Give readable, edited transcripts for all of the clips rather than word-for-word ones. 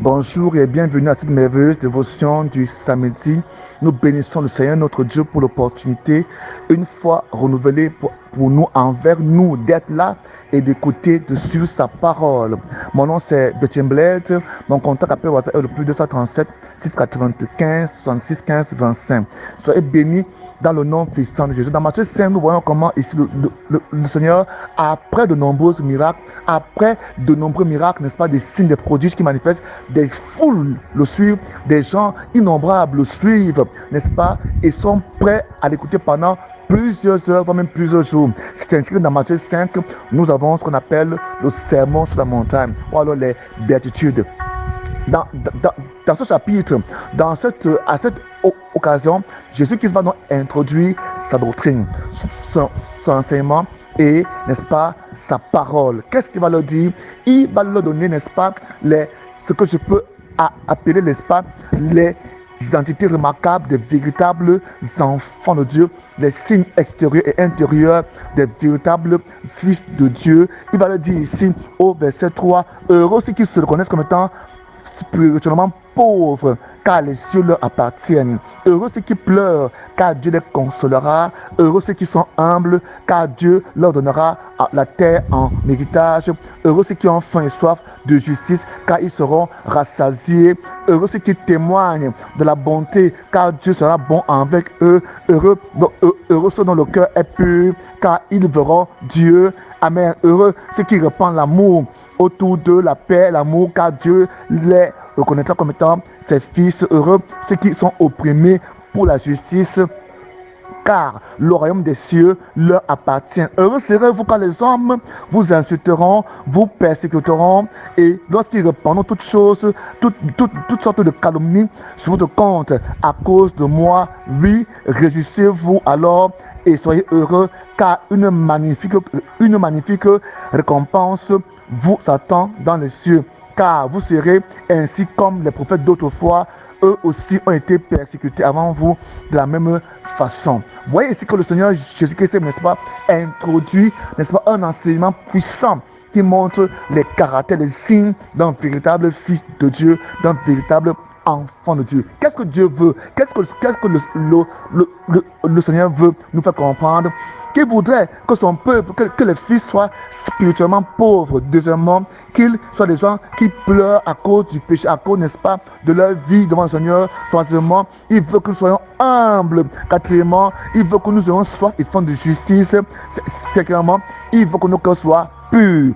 Bonjour et bienvenue à cette merveilleuse dévotion du samedi. Nous bénissons le Seigneur notre Dieu pour l'opportunité, une fois renouvelée pour nous, envers nous, d'être là et d'écouter, de suivre sa parole. Mon nom c'est Betty Bled, mon contact appel WhatsApp est le plus 237 695 66 15 25. Soyez bénis dans le nom puissant de Jésus. Dans Matthieu 5, nous voyons comment ici le Seigneur, après de nombreux miracles, n'est-ce pas, des signes, des prodiges qui manifestent, des foules le suivent, des gens innombrables le suivent, n'est-ce pas, et sont prêts à l'écouter pendant plusieurs heures, voire même plusieurs jours. C'est inscrit dans Matthieu 5, nous avons ce qu'on appelle le sermon sur la montagne, ou alors les béatitudes. Dans ce chapitre, à cette occasion, Jésus-Christ va donc introduire sa doctrine, son enseignement et, n'est-ce pas, sa parole. Qu'est-ce qu'il va leur dire? Il va leur donner, n'est-ce pas, ce que je peux appeler, n'est-ce pas, les identités remarquables des véritables enfants de Dieu, les signes extérieurs et intérieurs des véritables fils de Dieu. Il va leur dire ici, au verset 3, heureux ceux qui se reconnaissent comme étant spirituellement pauvres, car les cieux leur appartiennent. Heureux ceux qui pleurent, car Dieu les consolera. Heureux ceux qui sont humbles, car Dieu leur donnera la terre en héritage. Heureux ceux qui ont faim et soif de justice, car ils seront rassasiés. Heureux ceux qui témoignent de la bonté, car Dieu sera bon avec eux. Heureux ceux dont le cœur est pur, car ils verront Dieu. Amen. Heureux ceux qui répandent l'amour autour de la paix, l'amour, car Dieu les reconnaîtra comme étant ses fils. Heureux ceux qui sont opprimés pour la justice, car le royaume des cieux leur appartient. Heureux serez-vous quand les hommes vous insulteront, vous persécuteront, et lorsqu'ils répandront toutes choses, toutes sortes de calomnies sur votre compte à cause de moi. Oui, réjouissez-vous alors et soyez heureux, car une magnifique récompense vous attend dans les cieux. Car vous serez ainsi comme les prophètes d'autrefois, eux aussi ont été persécutés avant vous de la même façon. Vous voyez ici que le Seigneur Jésus-Christ, n'est-ce pas, introduit, n'est-ce pas, un enseignement puissant qui montre les caractères, les signes d'un véritable fils de Dieu, d'un véritable enfant de Dieu. Qu'est-ce que Dieu veut? Qu'est-ce que le Seigneur veut nous faire comprendre? Qu'il voudrait que son peuple, que les fils soient spirituellement pauvres. Deuxièmement, qu'ils soient des gens qui pleurent à cause du péché, à cause, n'est-ce pas, de leur vie devant le Seigneur. Troisièmement, il veut que nous soyons humbles. Quatrièmement, il veut que nous ayons soif et faim de justice. Cinquièmement, il veut que nos cœurs soient purs.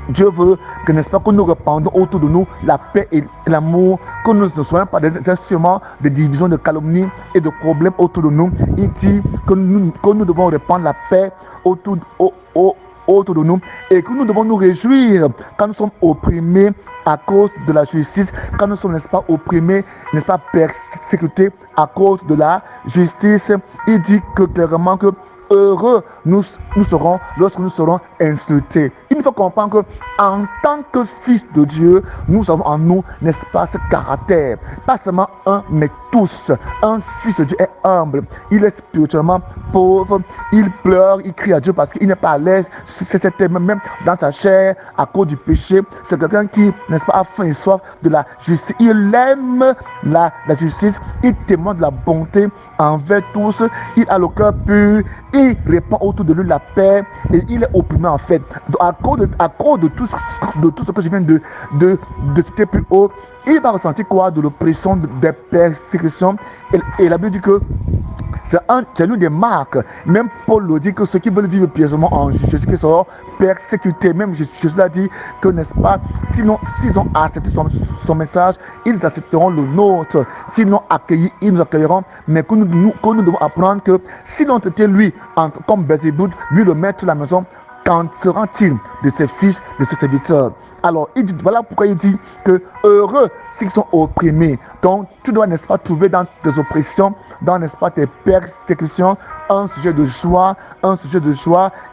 Dieu veut que, n'est-ce pas, que nous répandons autour de nous la paix et l'amour, que nous ne soyons pas des instruments de division, de calomnie et de problèmes autour de nous. Il dit que nous devons répandre la paix autour de nous et que nous devons nous réjouir quand nous sommes opprimés à cause de la justice, quand nous sommes, n'est-ce pas, opprimés, n'est-ce pas, persécutés à cause de la justice. Il dit que clairement que heureux nous serons lorsque nous serons insultés. Il faut comprendre que en tant que fils de Dieu, nous avons en nous, n'est-ce pas, ce caractère. Pas seulement un, mais tous. Un fils de Dieu est humble. Il est spirituellement pauvre. Il pleure, il crie à Dieu parce qu'il n'est pas à l'aise. C'est même dans sa chair à cause du péché. C'est quelqu'un qui, n'est-ce pas, a faim et soif de la justice. Il aime la justice. Il témoigne de la bonté envers tous. Il a le cœur pur. Il répand autour de lui la paix et il est opprimé en fait. Donc, à cause de tout ce que je viens de citer plus haut, il va ressentir quoi? De l'oppression, des persécutions. Et la Bible dit que c'est l'une des marques. Même Paul le dit que ceux qui veulent vivre pieusement en Jésus-Christ seront persécutés. Même Jésus a dit que, n'est-ce pas, s'ils ont accepté son message, ils accepteront le nôtre. S'ils l'ont accueilli, ils nous accueilleront. Mais que nous devons apprendre que s'ils ont été lui, comme Bézébuth, lui le maître de la maison, qu'en sera-t-il de ses fils, de ses serviteurs? Alors, il dit, voilà pourquoi il dit que heureux ceux qui sont opprimés. Donc, tu dois, n'est-ce pas, trouver dans tes oppressions, dans, n'est-ce pas, tes persécutions, un sujet de joie,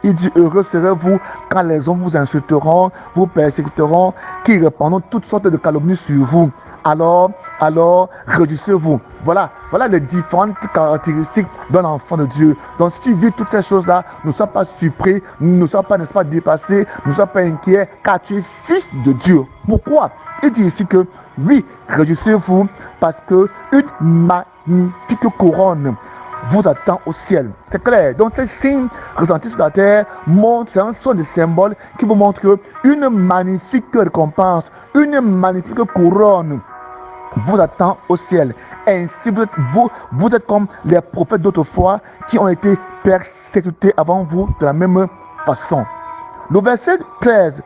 Il dit, heureux serez-vous quand les hommes vous insulteront, vous persécuteront, qui répandront toutes sortes de calomnies sur vous. Alors, alors réjouissez-vous. Voilà les différentes caractéristiques d'un enfant de Dieu. Donc si tu vis toutes ces choses-là, ne sois pas surpris, ne sois pas, n'est-ce pas, dépassé, ne sois pas inquiet, car tu es fils de Dieu. Pourquoi? Il dit ici que, oui, réjouissez-vous, parce que une magnifique couronne vous attend au ciel. C'est clair. Donc ces signes ressentis sur la terre montrent, c'est un son de symbole qui vous montre que une magnifique récompense, une magnifique couronne vous attend au ciel. Ainsi vous êtes comme les prophètes d'autrefois qui ont été persécutés avant vous de la même façon. Le verset 13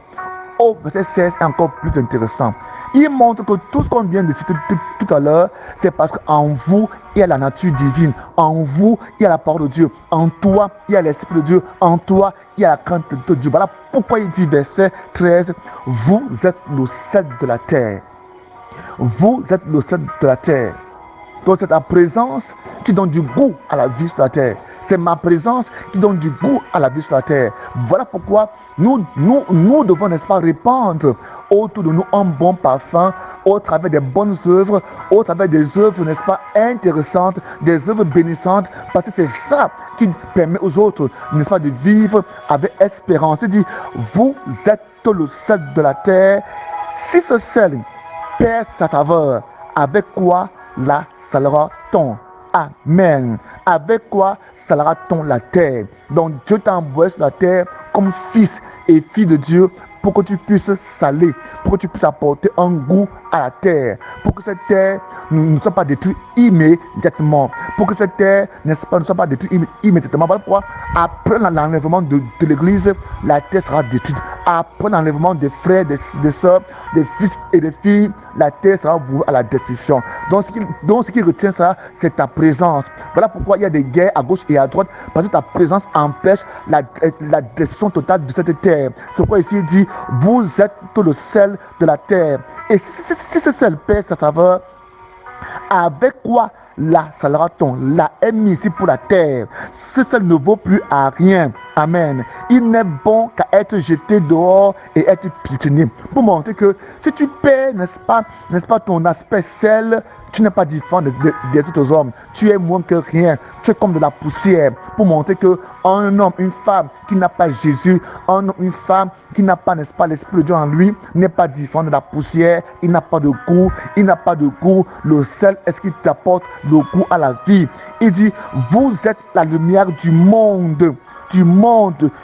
au verset 16 est encore plus intéressant. Il montre que tout ce qu'on vient de citer tout à l'heure, c'est parce qu'en vous, il y a la nature divine. En vous, il y a la parole de Dieu. En toi, il y a l'Esprit de Dieu. En toi, il y a la crainte de Dieu. Voilà pourquoi il dit, verset 13, vous êtes le sel de la terre. Vous êtes le sel de la terre. Donc c'est ta présence qui donne du goût à la vie sur la terre. C'est ma présence qui donne du goût à la vie sur la terre. Voilà pourquoi nous devons, n'est-ce pas, répandre autour de nous un bon parfum au travers des bonnes œuvres, au travers des œuvres, n'est-ce pas, intéressantes, des œuvres bénissantes, parce que c'est ça qui permet aux autres, n'est-ce pas, de vivre avec espérance. Il dit, vous êtes le sel de la terre. Si ce sel perd sa saveur, avec quoi la salera-t-on? Amen. Avec quoi salera-t-on la terre? Donc Dieu t'a envoyé sur la terre comme fils et fille de Dieu pour que tu puisses saler, pour que tu puisses apporter un goût à la terre, pour que cette terre ne soit pas détruite immédiatement, pour que cette terre, n'est-ce pas, ne soit pas détruite immédiatement. Voilà pourquoi, après l'enlèvement de l'église, la terre sera détruite. Après l'enlèvement des frères, des sœurs, des fils et des filles, la terre sera vouée à la destruction. Donc ce qui retient ça, c'est ta présence. Voilà pourquoi il y a des guerres à gauche et à droite, parce que ta présence empêche la destruction totale de cette terre. C'est pourquoi ici il dit, vous êtes le sel de la terre. Et si ce sel perd sa saveur, avec quoi la salera-t-on? La est mise ici pour la terre. Ce sel ne vaut plus à rien. Amen. Il n'est bon qu'à être jeté dehors et être piétiné. Pour montrer que si tu perds, n'est-ce pas, ton aspect sel, tu n'es pas différent des autres hommes. Tu es moins que rien. Tu es comme de la poussière. Pour montrer que un homme, une femme qui n'a pas Jésus, un homme, une femme qui n'a pas, n'est-ce pas, l'Esprit de Dieu en lui, n'est pas différent de la poussière. Il n'a pas de goût. Il n'a pas de goût. Le sel est ce qui t'apporte le goût à la vie. Il dit, vous êtes la lumière du monde.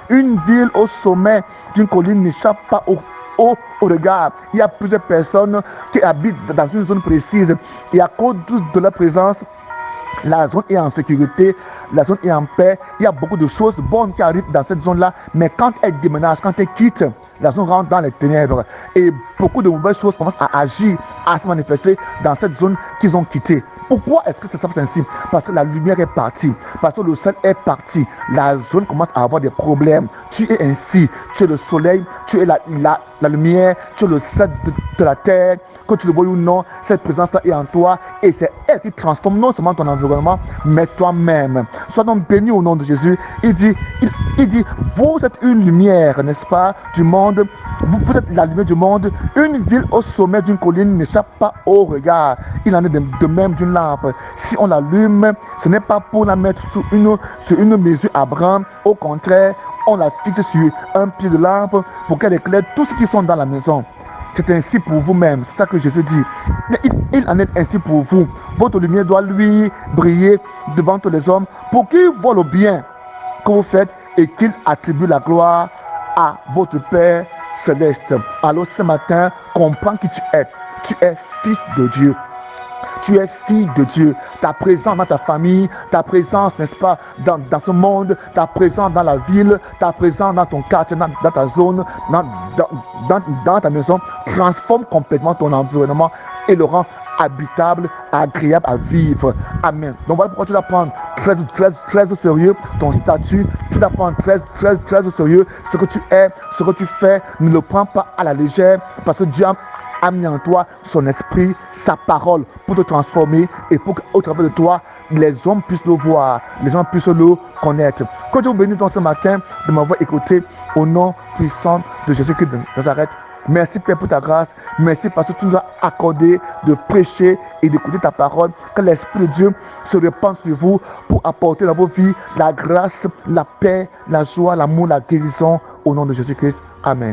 Une ville au sommet d'une colline n'échappe pas au regard. Il y a plusieurs personnes qui habitent dans une zone précise et à cause de leur présence, la zone est en sécurité, la zone est en paix. Il y a beaucoup de choses bonnes qui arrivent dans cette zone-là, mais quand elle déménage, quand elle quitte, la zone rentre dans les ténèbres et beaucoup de mauvaises choses commencent à agir, à se manifester dans cette zone qu'ils ont quittée. Pourquoi est-ce que ça se passe ainsi? Parce que la lumière est partie, parce que le sel est parti, la zone commence à avoir des problèmes. Tu es ainsi, tu es le soleil, tu es la lumière, tu es le sel de la terre. Que tu le vois ou non, cette présence-là est en toi et c'est elle qui transforme non seulement ton environnement, mais toi-même. Sois donc béni au nom de Jésus. Il dit, vous êtes une lumière, n'est-ce pas, du monde. Vous êtes la lumière du monde. Une ville au sommet d'une colline n'échappe pas au regard. Il en est de même d'une lampe. Si on l'allume, ce n'est pas pour la mettre sur une mesure à brin. Au contraire, on la fixe sur un pied de lampe pour qu'elle éclaire tous ceux qui sont dans la maison. C'est ainsi pour vous-même, c'est ça que Jésus dit. Il en est ainsi pour vous. Votre lumière doit lui briller devant tous les hommes pour qu'ils voient le bien que vous faites et qu'il attribue la gloire à votre Père céleste. Alors ce matin, comprends qui tu es. Tu es fils de Dieu. Tu es fille de Dieu. Ta présence dans ta famille, ta présence, n'est-ce pas, dans ce monde, ta présence dans la ville, ta présence dans ton quartier, dans ta zone, dans ta maison, transforme complètement ton environnement et le rend habitable, agréable à vivre. Amen. Donc voilà pourquoi tu dois prendre très au sérieux ton statut, tu dois prendre très au sérieux ce que tu es, ce que tu fais. Ne le prends pas à la légère parce que Dieu a mis en toi son esprit, sa parole pour te transformer et pour qu'au travers de toi, les hommes puissent le voir, les gens puissent le connaître. Que Dieu vous bénisse dans ce matin de m'avoir écouté au nom puissant de Jésus-Christ de Nazareth. Merci Père pour ta grâce. Merci parce que tu nous as accordé de prêcher et d'écouter ta parole. Que l'Esprit de Dieu se répande sur vous pour apporter dans vos vies la grâce, la paix, la joie, l'amour, la guérison au nom de Jésus-Christ. Amen.